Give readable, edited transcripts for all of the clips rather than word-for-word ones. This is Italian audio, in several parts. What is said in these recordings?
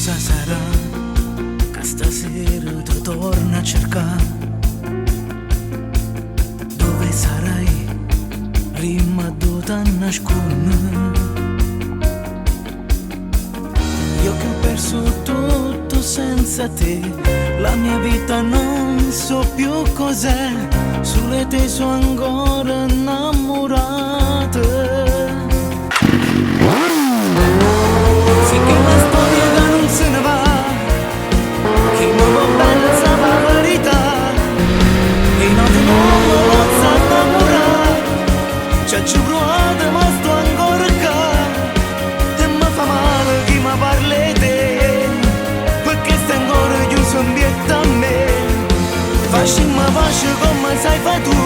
Cosa sarà che stasera ti torna a cercare? Dove sarai prima di te nascondere? Io che ho perso tutto senza te, la mia vita non so più cos'è, sulle te sono ancora innamorata. Finché la storia che non se ne va, che non va bene sa la verità, e non ti non mi posso innamorare, c'è giù provate ma sto ancora qua, e mi fa male chi mi parla di te, perché stai ancora chiuso in pietà a me. Facciamo pace come sai fa tu,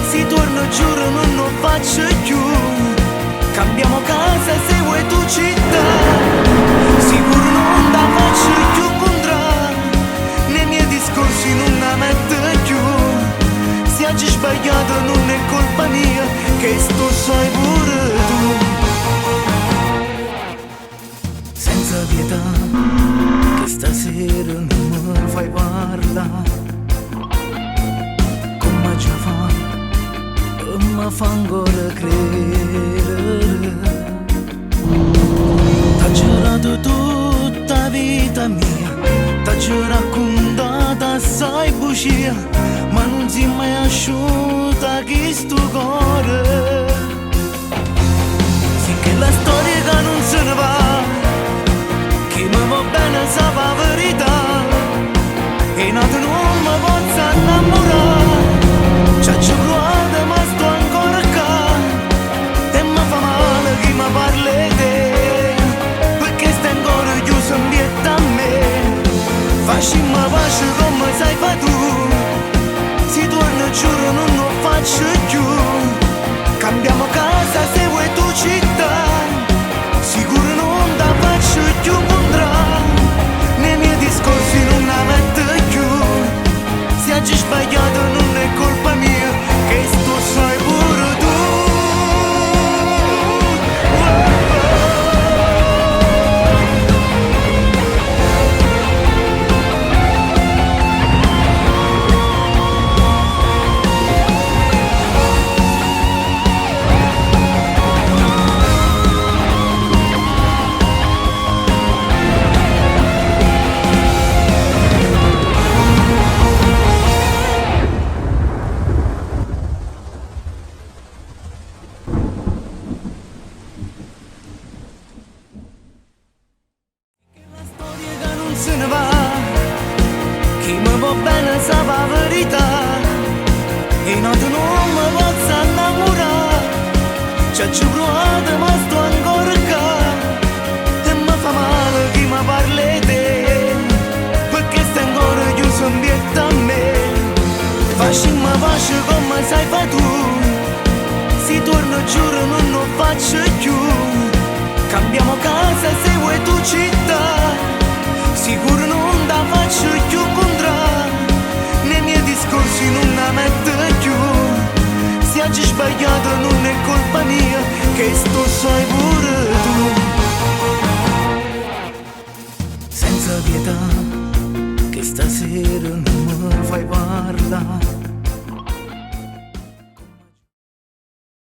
si torna giuro non lo faccio più. Cambiamo casa se vuoi tu città, sicuro non la faccio più contrario, nei miei discorsi non la metto più. Se hai sbagliato non è colpa mia, che sto sai pure tu. Senza pietà, che stasera non mi fai parlare, come già fa, mi fa ancora credere. T'ho giurato tutta la vita mia, t'ho raccontato assai bugia, ma non si è mai asciutta chi sto cuore. Finché la storia che non se ne va, chi mi va bene sa la verità, e nato non mi posso innamorare, c'è giù provate ma sto ancora qua, e mi fa male chi mi parla di te, perché stai ancora chiuso in pietà a me. Facciamo pace come sai fa tu, si torna giuro non lo faccio più. Cambiamo casa se vuoi tu città, sicuro non la faccio più contrario, nei miei discorsi non la metto più. Se hai sbagliato non è colpa mia, che sto sai pure tu. Se ne va, chi mi va bene sa la verità, e nato non mi posso innamorare, c'è giù provate ma sto ancora qua, e mi fa male chi mi parla di te, perché stai ancora chiuso in pietà a me. Facciamo pace come sai fa tu, si torna giuro non lo faccio più. Cambiamo casa se vuoi tu città, sicuro non la faccio più contrario, nei miei discorsi non la metto più. Se hai sbagliato non è colpa mia, che sto sai pure tu. Senza pietà, che stasera non mi fai parlare,